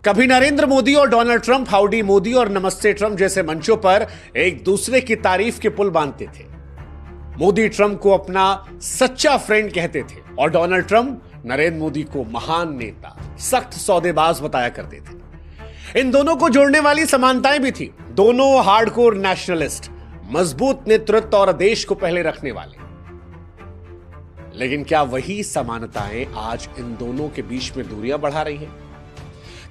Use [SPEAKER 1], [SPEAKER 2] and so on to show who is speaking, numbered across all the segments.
[SPEAKER 1] कभी नरेंद्र मोदी और Donald Trump howdy Modi और नमस्ते ट्रंप जैसे मंचों पर एक दूसरे की तारीफ के पुल बांधते थे। मोदी ट्रंप को अपना सच्चा फ्रेंड कहते थे और डोनाल्ड ट्रंप नरेंद्र मोदी को महान नेता, सख्त सौदेबाज बताया करते थे। इन दोनों को जोड़ने वाली समानताएं भी थी। दोनों हार्डकोर नेशनलिस्ट, मजबूत नेतृत्व और देश को पहले रखने वाले। लेकिन क्या वही समानताएं आज इन दोनों के बीच में दूरियां बढ़ा रही हैं?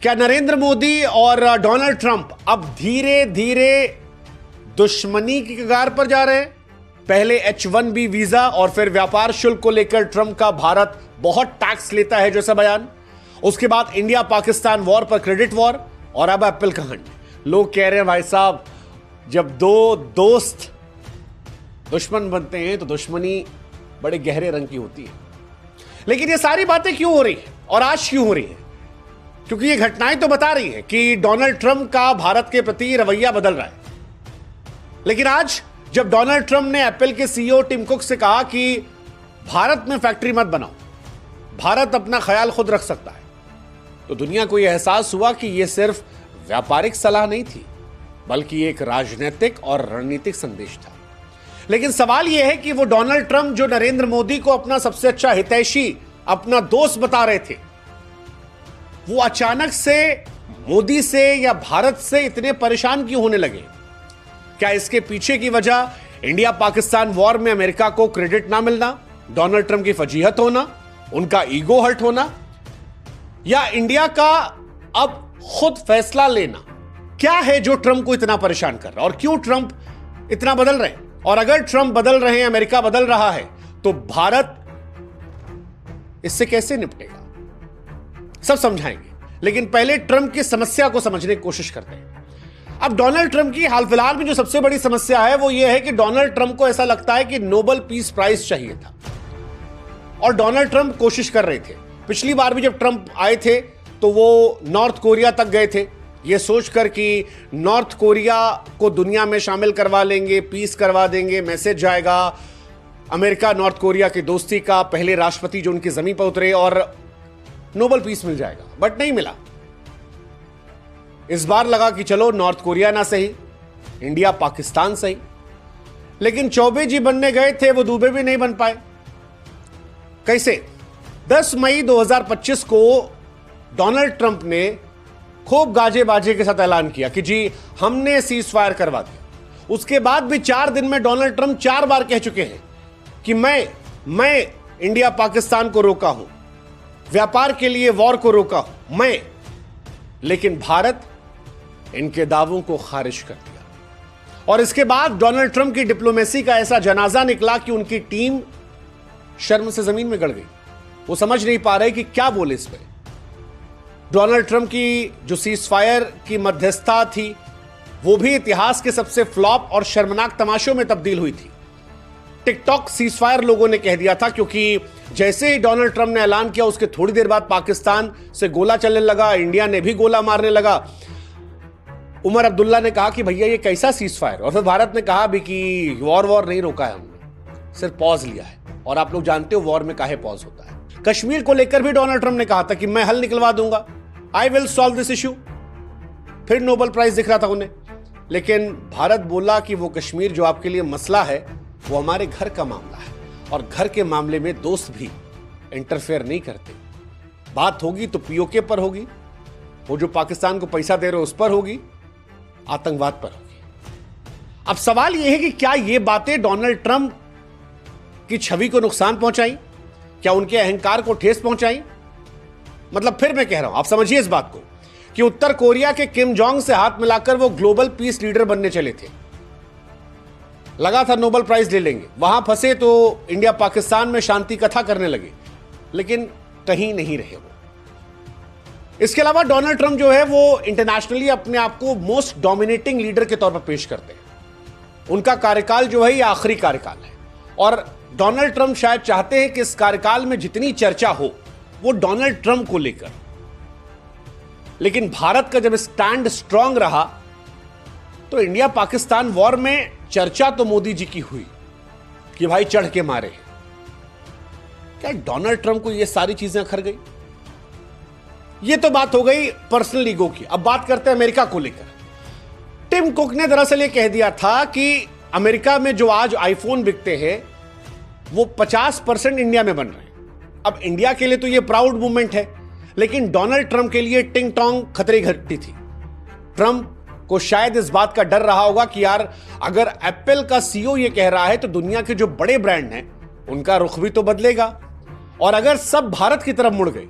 [SPEAKER 1] क्या नरेंद्र मोदी और डोनाल्ड ट्रंप अब धीरे धीरे दुश्मनी की कगार पर जा रहे हैं? पहले H1B वीजा और फिर व्यापार शुल्क को लेकर ट्रंप का भारत बहुत टैक्स लेता है जैसा बयान, उसके बाद इंडिया पाकिस्तान वॉर पर क्रेडिट वॉर, और अब एप्पल का हंट। लोग कह रहे हैं भाई साहब, जब दो दोस्त दुश्मन बनते हैं तो दुश्मनी बड़े गहरे रंग की होती है। लेकिन ये सारी बातें क्यों हो रही है और आज क्यों हो रही है? क्योंकि ये घटनाएं तो बता रही हैं कि डोनाल्ड ट्रंप का भारत के प्रति रवैया बदल रहा है। लेकिन आज जब डोनाल्ड ट्रंप ने एप्पल के सीईओ टिम कुक से कहा कि भारत में फैक्ट्री मत बनाओ, भारत अपना ख्याल खुद रख सकता है, तो दुनिया को यह एहसास हुआ कि यह सिर्फ व्यापारिक सलाह नहीं थी, बल्कि एक राजनीतिक और रणनीतिक संदेश था। लेकिन सवाल यह है कि वो डोनाल्ड ट्रंप जो नरेंद्र मोदी को अपना सबसे अच्छा हितैषी, अपना दोस्त बता रहे थे, वो अचानक से मोदी से या भारत से इतने परेशान क्यों होने लगे? क्या इसके पीछे की वजह इंडिया पाकिस्तान वॉर में अमेरिका को क्रेडिट ना मिलना, डोनाल्ड ट्रंप की फजीहत होना, उनका ईगो हर्ट होना, या इंडिया का अब खुद फैसला लेना? क्या है जो ट्रंप को इतना परेशान कर रहा है और क्यों ट्रंप इतना बदल रहे हैं? और अगर ट्रंप बदल रहे हैं, अमेरिका बदल रहा है, तो भारत इससे कैसे निपटेगा? सब समझाएंगे। लेकिन पहले ट्रंप की समस्या को समझने की कोशिश करते हैं। अब डोनाल्ड ट्रंप की हाल फिलहाल में जो सबसे बड़ी समस्या है वो ये है कि डोनाल्ड ट्रंप को ऐसा लगता है कि नोबेल पीस प्राइज चाहिए था, और डोनाल्ड ट्रंप कोशिश कर रहे थे। पिछली बार भी जब ट्रंप आए थे तो वो नॉर्थ कोरिया तक गए थे, ये सोचकर कि नॉर्थ कोरिया को दुनिया में शामिल करवा लेंगे, पीस करवा देंगे, मैसेज जाएगा अमेरिका नॉर्थ कोरिया की दोस्ती का, पहले राष्ट्रपति जो उनकी जमीन पर उतरे और नोबेल पीस मिल जाएगा। बट नहीं मिला। इस बार लगा कि चलो नॉर्थ कोरिया ना सही, इंडिया पाकिस्तान सही। लेकिन चौबे जी बनने गए थे, वो दुबे भी नहीं बन पाए। कैसे? 10 मई 2025 को डोनाल्ड ट्रंप ने खूब गाजे बाजे के साथ ऐलान किया कि जी हमने सीज फायर करवा दिया। उसके बाद भी 4 दिन में डोनाल्ड ट्रंप 4 बार कह चुके हैं कि मैं इंडिया पाकिस्तान को रोका हूं, व्यापार के लिए वॉर को रोका हूं मैं। लेकिन भारत इनके दावों को खारिज कर दिया, और इसके बाद डोनाल्ड ट्रंप की डिप्लोमेसी का ऐसा जनाजा निकला कि उनकी टीम शर्म से जमीन में गड़ गई। वो समझ नहीं पा रहे कि क्या बोले इस पे। डोनाल्ड ट्रंप की जो सीज फायर की मध्यस्थता थी, वो भी इतिहास के सबसे फ्लॉप और शर्मनाक तमाशों में तब्दील हुई थी। टिकटॉक सीज फायर लोगों ने कह दिया था, क्योंकि जैसे ही डोनाल्ड ट्रंप ने ऐलान किया उसके थोड़ी देर बाद पाकिस्तान से गोला चलने लगा, इंडिया ने भी गोला मारने लगा। उमर अब्दुल्ला ने कहा कि भैया ये कैसा सीज फायर, और फिर भारत ने कहा भी कि वॉर नहीं रोका है हमने, सिर्फ पॉज लिया है। और आप लोग जानते हो वॉर में काहे पॉज होता है। कश्मीर को लेकर भी डोनाल्ड ट्रंप ने कहा था कि मैं हल निकलवा दूंगा, I will solve this issue. फिर नोबेल प्राइज दिख रहा था उन्हें। लेकिन भारत बोला कि वो कश्मीर जो आपके लिए मसला है वो हमारे घर का मामला है, और घर के मामले में दोस्त भी इंटरफेयर नहीं करते। बात होगी तो पीओके पर होगी, वो जो पाकिस्तान को पैसा दे रहे हो उस पर होगी, आतंकवाद पर होगी। अब सवाल यह है कि क्या ये बातें डोनाल्ड ट्रंप की छवि को नुकसान पहुंचाई? क्या उनके अहंकार को ठेस पहुंचाई? मतलब फिर मैं कह रहा हूं, आप समझिए इस बात को, कि उत्तर कोरिया के किम जोंग से हाथ मिलाकर वो ग्लोबल पीस लीडर बनने चले थे। लगा था नोबेल प्राइज ले लेंगे, वहां फंसे तो इंडिया पाकिस्तान में शांति कथा करने लगे, लेकिन कहीं नहीं रहे वो। इसके अलावा डोनाल्ड ट्रंप जो है वो इंटरनेशनली अपने आप को मोस्ट डोमिनेटिंग लीडर के तौर पर पेश करते हैं। उनका कार्यकाल जो है ये आखिरी कार्यकाल है, और डोनाल्ड ट्रंप शायद चाहते हैं कि इस कार्यकाल में जितनी चर्चा हो वो डोनाल्ड ट्रंप को लेकर। लेकिन भारत का जब स्टैंड स्ट्रांग रहा तो इंडिया पाकिस्तान वॉर में चर्चा तो मोदी जी की हुई कि भाई चढ़ के मारे। क्या डोनाल्ड ट्रंप को ये सारी चीजें अखर गई? ये तो बात हो गई पर्सनल ईगो की। अब बात करते हैं अमेरिका को लेकर। टिम कुक ने दरअसल ये कह दिया था कि अमेरिका में जो आज आईफोन बिकते हैं वो 50% इंडिया में बन रहे हैं। अब इंडिया के लिए तो ये प्राउड मूवमेंट है, लेकिन डोनाल्ड ट्रंप के लिए टिंग टोंग खतरे की घंटी थी। ट्रंप को शायद इस बात का डर रहा होगा कि यार अगर एप्पल का सीईओ ये कह रहा है तो दुनिया के जो बड़े ब्रांड हैं उनका रुख भी तो बदलेगा, और अगर सब भारत की तरफ मुड़ गए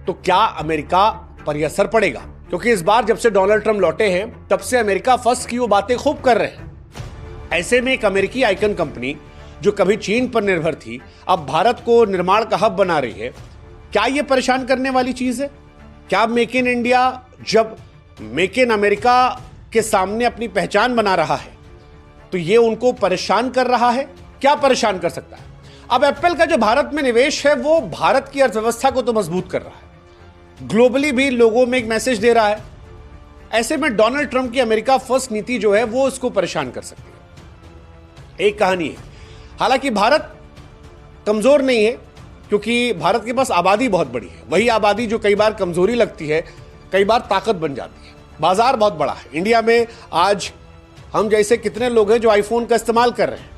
[SPEAKER 1] तो क्या अमेरिका पर यह असर पड़ेगा। क्योंकि इस बार जब से डोनाल्ड ट्रंप लौटे हैं तब से अमेरिका फर्स्ट की वो बातें खूब कर रहे हैं। ऐसे में एक अमेरिकी आइकन कंपनी जो कभी चीन पर निर्भर थी अब भारत को निर्माण का हब बना रही है। क्या यह परेशान करने वाली चीज है? क्या मेक इन इंडिया जब मेक इन अमेरिका के सामने अपनी पहचान बना रहा है तो यह उनको परेशान कर रहा है? क्या परेशान कर सकता है? अब एप्पल का जो भारत में निवेश है वो भारत की अर्थव्यवस्था को तो मजबूत कर रहा है, ग्लोबली भी लोगों में एक मैसेज दे रहा है। ऐसे में डोनाल्ड ट्रंप की अमेरिका फर्स्ट नीति जो है वो इसको परेशान कर सकती है। एक कहानी है, हालांकि भारत कमजोर नहीं है क्योंकि भारत के पास आबादी बहुत बड़ी है। वही आबादी जो कई बार कमजोरी लगती है कई बार ताकत बन जाती है। बाजार बहुत बड़ा है। इंडिया में आज हम जैसे कितने लोग हैं जो आईफोन का इस्तेमाल कर रहे हैं।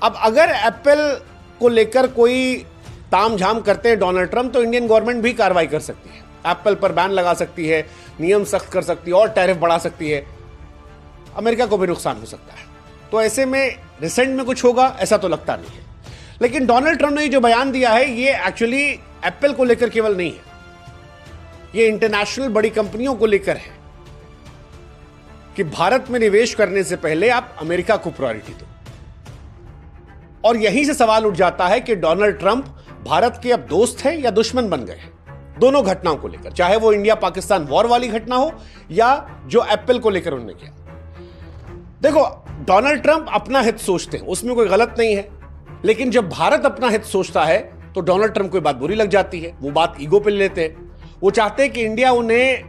[SPEAKER 1] अब अगर एप्पल को लेकर कोई तामझाम करते हैं डोनाल्ड ट्रंप तो इंडियन गवर्नमेंट भी कार्रवाई कर सकती है, एप्पल पर बैन लगा सकती है, नियम सख्त कर सकती है और टैरिफ बढ़ा सकती है। अमेरिका को भी नुकसान हो सकता है। तो ऐसे में रिसेंट में कुछ होगा ऐसा तो लगता नहीं है। लेकिन डोनाल्ड ट्रंप ने जो बयान दिया है ये एक्चुअली एप्पल को लेकर केवल नहीं है, ये इंटरनेशनल बड़ी कंपनियों को लेकर है कि भारत में निवेश करने से पहले आप अमेरिका को प्रायोरिटी दो। और यहीं से सवाल उठ जाता है कि डोनाल्ड ट्रंप भारत के अब दोस्त हैं या दुश्मन बन गए हैं दोनों घटनाओं को लेकर, चाहे वो इंडिया पाकिस्तान वॉर वाली घटना हो या जो एप्पल को लेकर उन्होंने किया। देखो, डोनाल्ड ट्रंप अपना हित सोचते हैं, उसमें कोई गलत नहीं है, लेकिन जब भारत अपना हित सोचता है तो डोनाल्ड ट्रंप को बात बुरी लग जाती है। वो बात ईगो पे ले लेते हैं। वो चाहते हैं कि इंडिया उन्हें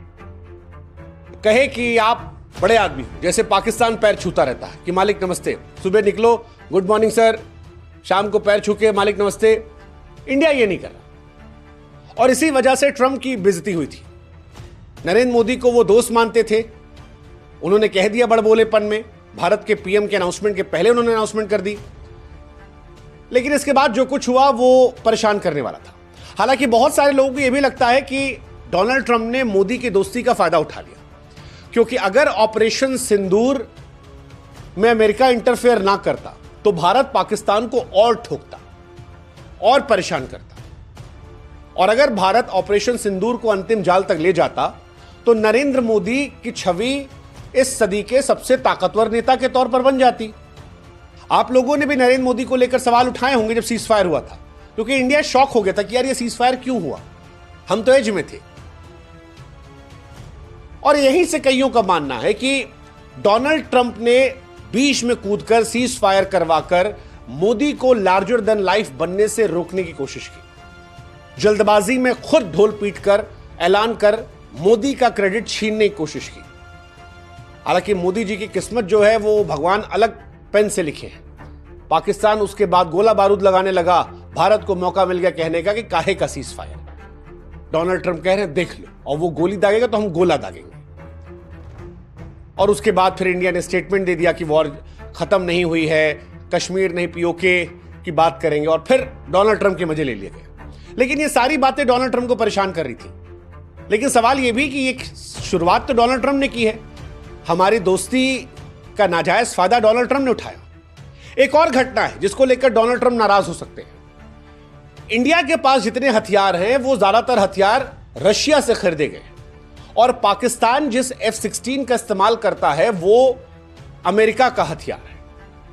[SPEAKER 1] कहे कि आप बड़े आदमी हो, जैसे पाकिस्तान पैर छूता रहता है कि मालिक नमस्ते, सुबह निकलो गुड मॉर्निंग सर, शाम को पैर छू के मालिक नमस्ते। इंडिया ये नहीं कर रहा और इसी वजह से ट्रंप की बेइज्जती हुई थी। नरेंद्र मोदी को वो दोस्त मानते थे, उन्होंने कह दिया बड़बोलेपन में, भारत के पीएम के अनाउंसमेंट के पहले उन्होंने अनाउंसमेंट कर दी। लेकिन इसके बाद जो कुछ हुआ वो परेशान करने वाला था। हालांकि बहुत सारे लोगों को यह भी लगता है कि डोनाल्ड ट्रंप ने मोदी की दोस्ती का फायदा उठा लिया, क्योंकि अगर ऑपरेशन सिंदूर में अमेरिका इंटरफेयर ना करता तो भारत पाकिस्तान को और ठोकता और परेशान करता। और अगर भारत ऑपरेशन सिंदूर को अंतिम जाल तक ले जाता तो नरेंद्र मोदी की छवि इस सदी के सबसे ताकतवर नेता के तौर पर बन जाती। आप लोगों ने भी नरेंद्र मोदी को लेकर सवाल उठाए होंगे जब सीज फायर हुआ था, क्योंकि इंडिया शॉक हो गया था कि यार ये सीज फायर क्यों हुआ, हम तो एज में थे। और यहीं से कईयों का मानना है कि डोनाल्ड ट्रंप ने बीच में कूदकर सीज फायर करवाकर मोदी को लार्जर देन लाइफ बनने से रोकने की कोशिश की। जल्दबाजी में खुद ढोल पीटकर ऐलान कर मोदी का क्रेडिट छीनने की कोशिश की। हालांकि मोदी जी की किस्मत जो है वो भगवान अलग पेन से लिखे हैं। पाकिस्तान उसके बाद गोला बारूद लगाने लगा, भारत को मौका मिल गया कहने का कि काहे का सीज फायर। डोनाल्ड ट्रंप कह रहे हैं देख लो, और वो गोली दागेगा तो हम गोला दागेंगे। और उसके बाद फिर इंडिया ने स्टेटमेंट दे दिया कि वॉर खत्म नहीं हुई है, कश्मीर नहीं पीओके की बात करेंगे, और फिर डोनाल्ड ट्रंप के मजे ले लिए गए। लेकिन ये सारी बातें डोनाल्ड ट्रंप को परेशान कर रही थी। लेकिन सवाल ये भी कि ये शुरुआत तो डोनाल्ड ट्रंप ने की है, हमारी दोस्ती का नाजायज फायदा डोनाल्ड ट्रंप ने उठाया। एक और घटना है जिसको लेकर डोनाल्ड ट्रंप नाराज हो सकते हैं। इंडिया के पास जितने हथियार हैं वो ज्यादातर हथियार रशिया से खरीदे गए, और पाकिस्तान जिस F-16 का इस्तेमाल करता है वो अमेरिका का हथियार है।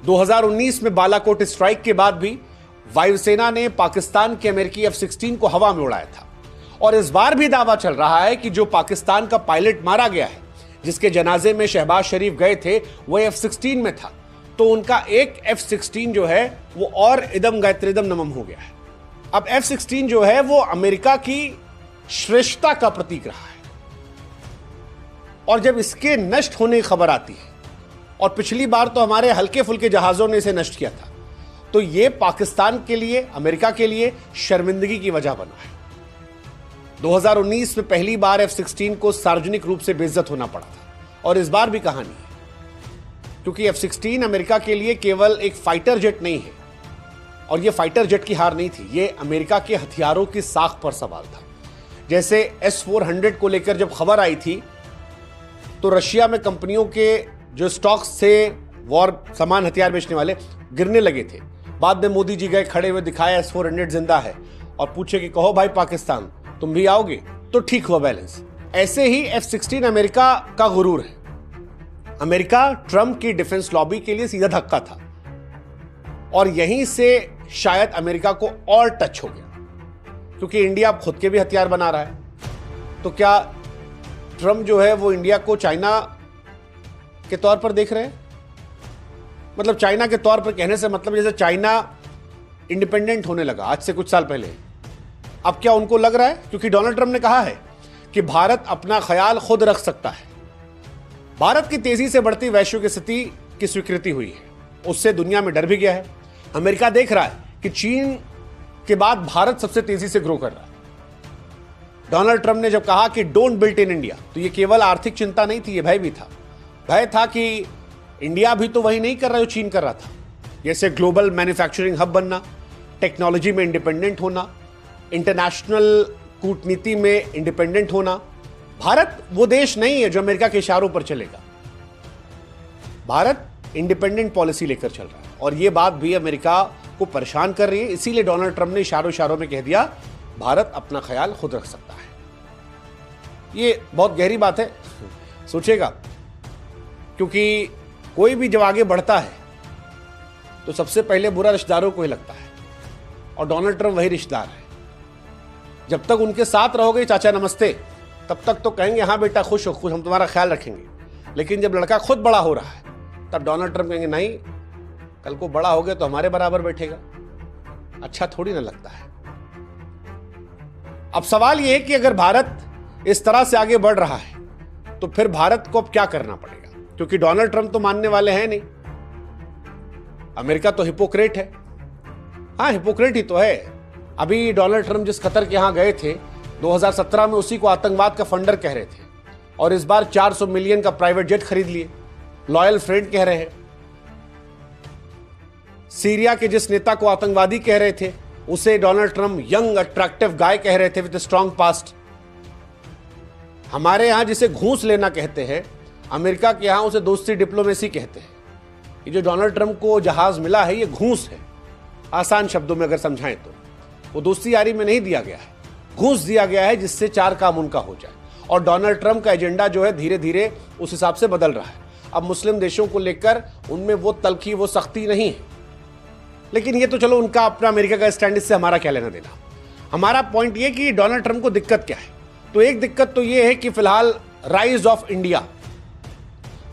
[SPEAKER 1] 2019 में बालाकोट स्ट्राइक के बाद भी वायुसेना ने पाकिस्तान के अमेरिकी F-16 को हवा में उड़ाया था, और इस बार भी दावा चल रहा है कि जो पाकिस्तान का पायलट मारा गया है, जिसके जनाजे में शहबाज शरीफ गए थे, वो F-16 में था, तो उनका एक F-16 जो है वो और इदम गायत्रिदम नमम हो गया है। अब F-16 जो है वो अमेरिका की श्रेष्ठता का प्रतीक रहा है, और जब इसके नष्ट होने की खबर आती है, और पिछली बार तो हमारे हल्के फुल्के जहाजों ने इसे नष्ट किया था, तो यह पाकिस्तान के लिए, अमेरिका के लिए शर्मिंदगी की वजह बना है। 2019 में पहली बार F-16 को सार्वजनिक रूप से बेइज्जत होना पड़ा था। और इस बार भी कहानी है, क्योंकि F-16 अमेरिका के लिए केवल एक फाइटर जेट नहीं है, और यह फाइटर जेट की हार नहीं थी, यह अमेरिका के हथियारों की साख पर सवाल था। जैसे S-400 को लेकर जब खबर आई थी तो रशिया में कंपनियों के जो स्टॉक्स थे वॉर सामान हथियार बेचने वाले गिरने लगे थे। बाद में मोदी जी गए, खड़े हुए दिखाया S-400 जिंदा है, और पूछे कि कहो भाई पाकिस्तान तुम भी आओगे, तो ठीक हुआ बैलेंस। ऐसे ही F-16 अमेरिका का गुरूर है। अमेरिका ट्रंप की डिफेंस लॉबी के लिए सीधा धक्का था, और यहीं से शायद अमेरिका को और टच हो गया, क्योंकि इंडिया खुद के भी हथियार बना रहा है। तो क्या ट्रंप जो है वो इंडिया को चाइना के तौर पर देख रहे हैं? मतलब चाइना के तौर पर कहने से मतलब जैसे चाइना इंडिपेंडेंट होने लगा आज से कुछ साल पहले, अब क्या उनको लग रहा है? क्योंकि डोनाल्ड ट्रंप ने कहा है कि भारत अपना ख्याल खुद रख सकता है। भारत की तेजी से बढ़ती वैश्विक स्थिति की स्वीकृति हुई है, उससे दुनिया में डर भी गया है। अमेरिका देख रहा है कि चीन के बाद भारत सबसे तेजी से ग्रो कर रहा है। डोनाल्ड ट्रंप ने जब कहा कि डोंट बिल्ड इन इंडिया, तो ये केवल आर्थिक चिंता नहीं थी, ये भय भी था। भय था कि इंडिया भी तो वही नहीं कर रहा जो चीन कर रहा था, जैसे ग्लोबल मैन्युफैक्चरिंग हब बनना, टेक्नोलॉजी में इंडिपेंडेंट होना, इंटरनेशनल कूटनीति में इंडिपेंडेंट होना। भारत वो देश नहीं है जो अमेरिका के इशारों पर चलेगा। भारत इंडिपेंडेंट पॉलिसी लेकर चल रहा है, और ये बात भी अमेरिका को परेशान कर रही है। इसीलिए डोनाल्ड ट्रंप ने इशारों में कह दिया भारत अपना ख्याल खुद रख सकता है। ये बहुत गहरी बात है, सोचेगा, क्योंकि कोई भी जब आगे बढ़ता है तो सबसे पहले बुरा रिश्तेदारों को ही लगता है, और डोनाल्ड ट्रंप वही रिश्तेदार है। जब तक उनके साथ रहोगे चाचा नमस्ते, तब तक तो कहेंगे हाँ बेटा खुश हो, खुश, हम तुम्हारा ख्याल रखेंगे। लेकिन जब लड़का खुद बड़ा हो रहा है तब डोनाल्ड ट्रंप कहेंगे नहीं, कल को बड़ा हो गया तो हमारे बराबर बैठेगा। अच्छा थोड़ी ना लगता है। अब सवाल यह है कि अगर भारत इस तरह से आगे बढ़ रहा है तो फिर भारत को अब क्या करना पड़ेगा, क्योंकि डोनाल्ड ट्रंप तो मानने वाले हैं नहीं। अमेरिका तो हिपोक्रेट है। हाँ, हिपोक्रेट ही तो है। अभी डोनाल्ड ट्रंप जिस कतर के यहां गए थे 2017 में, उसी को आतंकवाद का फंडर कह रहे थे, और इस बार 400 मिलियन का प्राइवेट जेट खरीद लिए, लॉयल फ्रेंड कह रहे हैं। सीरिया के जिस नेता को आतंकवादी कह रहे थे उसे डोनाल्ड ट्रंप यंग अट्रैक्टिव गाय कह रहे थे विद स्ट्रॉन्ग पास्ट। हमारे यहां जिसे घूस लेना कहते हैं, अमेरिका के यहां उसे दोस्ती डिप्लोमेसी कहते हैं। ये जो डोनाल्ड ट्रंप को जहाज मिला है ये घूस है, आसान शब्दों में अगर समझाएं तो। वो दोस्ती यारी में नहीं दिया गया है, घूस दिया गया है जिससे चार काम उनका हो जाए। और डोनाल्ड ट्रंप का एजेंडा जो है धीरे धीरे उस हिसाब से बदल रहा है। अब मुस्लिम देशों को लेकर उनमें वो तलखी, वो सख्ती नहीं है। लेकिन ये तो चलो उनका अपना, अमेरिका का स्टैंड, इससे हमारा क्या लेना देना। हमारा पॉइंट ये कि डोनाल्ड ट्रंप को दिक्कत क्या है। तो एक दिक्कत तो ये है कि फिलहाल राइज ऑफ इंडिया,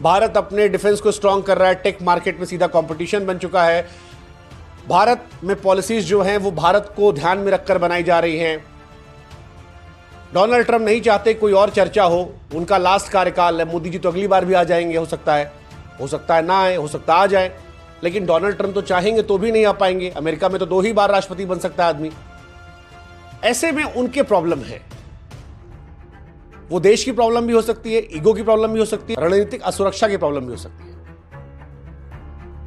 [SPEAKER 1] भारत अपने डिफेंस को स्ट्रांग कर रहा है, टेक मार्केट में सीधा कंपटीशन बन चुका है। भारत में पॉलिसीज जो हैं वो भारत को ध्यान में रखकर बनाई जा रही हैं। डोनाल्ड ट्रंप नहीं चाहते कोई और चर्चा हो, उनका लास्ट कार्यकाल है। मोदी जी तो अगली बार भी आ जाएंगे, हो सकता है ना आए, हो सकता आ जाए। लेकिन डोनाल्ड ट्रंप तो चाहेंगे तो भी नहीं आ पाएंगे। अमेरिका में तो 2 ही बार राष्ट्रपति बन सकता है आदमी। ऐसे में उनके प्रॉब्लम है, वो देश की प्रॉब्लम भी हो सकती है, ईगो की प्रॉब्लम भी हो सकती है, रणनीतिक असुरक्षा की प्रॉब्लम भी हो सकती है।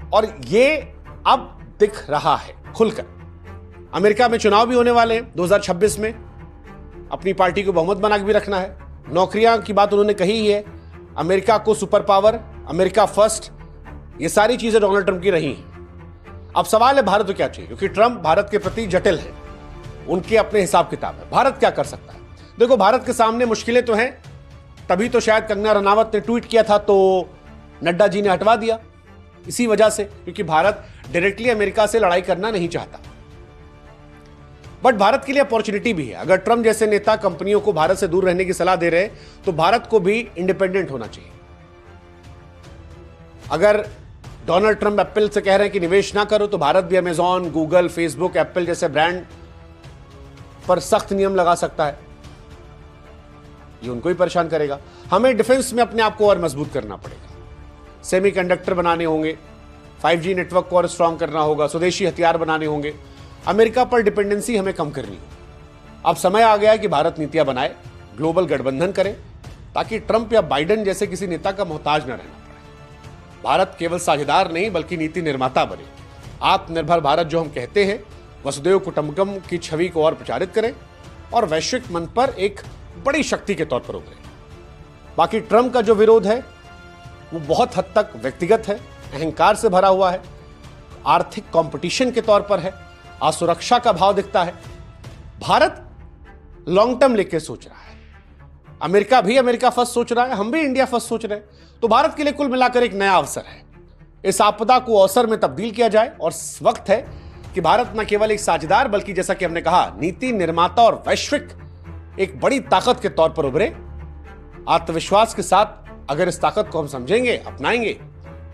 [SPEAKER 1] और ये अब दिख रहा है खुलकर। अमेरिका में चुनाव भी होने वाले हैं 2026 में, अपनी पार्टी को बहुमत बना के भी रखना है। नौकरियां की बात उन्होंने कही ही है, अमेरिका को सुपर पावर, अमेरिका फर्स्ट, ये सारी चीजें डोनाल्ड ट्रंप की रही हैं। अब सवाल है भारत को क्या चाहिए, क्योंकि ट्रंप भारत के प्रति जटिल है, उनके अपने हिसाब किताब है। भारत क्या कर सकता है? देखो, भारत के सामने मुश्किलें तो हैं, तभी तो शायद कंगना रनावत ने ट्वीट किया था तो नड्डा जी ने हटवा दिया, इसी वजह से, क्योंकि भारत डायरेक्टली अमेरिका से लड़ाई करना नहीं चाहता। बट भारत के लिए अपॉर्चुनिटी भी है। अगर ट्रंप जैसे नेता कंपनियों को भारत से दूर रहने की सलाह दे रहे हैं तो भारत को भी इंडिपेंडेंट होना चाहिए। अगर डोनाल्ड ट्रंप एप्पल से कह रहे हैं कि निवेश ना करो, तो भारत भी अमेजॉन, गूगल, फेसबुक, एप्पल जैसे ब्रांड पर सख्त नियम लगा सकता है। ये उनको ही परेशान करेगा। हमें डिफेंस में अपने आप को और मजबूत करना पड़ेगा, सेमीकंडक्टर बनाने होंगे, 5G नेटवर्क को और स्ट्रांग करना होगा, स्वदेशी हथियार बनाने होंगे, अमेरिका पर डिपेंडेंसी हमें कम करनी होगी। अब समय आ गया है कि भारत नीतियां बनाए, ग्लोबल गठबंधन करे, ताकि ट्रंप या बाइडेन जैसे किसी नेता का मोहताज न रहना पड़े। भारत केवल साझेदार नहीं बल्कि नीति निर्माता बने। आत्मनिर्भर भारत जो हम कहते हैं, वसुदेव कुटुंबकम की छवि को और प्रचारित करें और वैश्विक मंच पर एक बड़ी शक्ति के तौर पर उभरे। बाकी ट्रंप का जो विरोध है वो बहुत हद तक व्यक्तिगत है, अहंकार से भरा हुआ है, आर्थिक कंपटीशन के तौर पर है, असुरक्षा का भाव दिखता है। भारत लॉन्ग टर्म लेके सोच रहा है, अमेरिका भी अमेरिका फर्स्ट सोच रहा है, हम भी इंडिया फर्स्ट सोच रहे हैं। तो भारत के लिए कुल मिलाकर एक नया अवसर है। इस आपदा को अवसर में तब्दील किया जाए और वक्त है कि भारत न केवल एक साझेदार बल्कि जैसा कि हमने कहा नीति निर्माता और वैश्विक एक बड़ी ताकत के तौर पर उभरे। आत्मविश्वास के साथ अगर इस ताकत को हम समझेंगे, अपनाएंगे,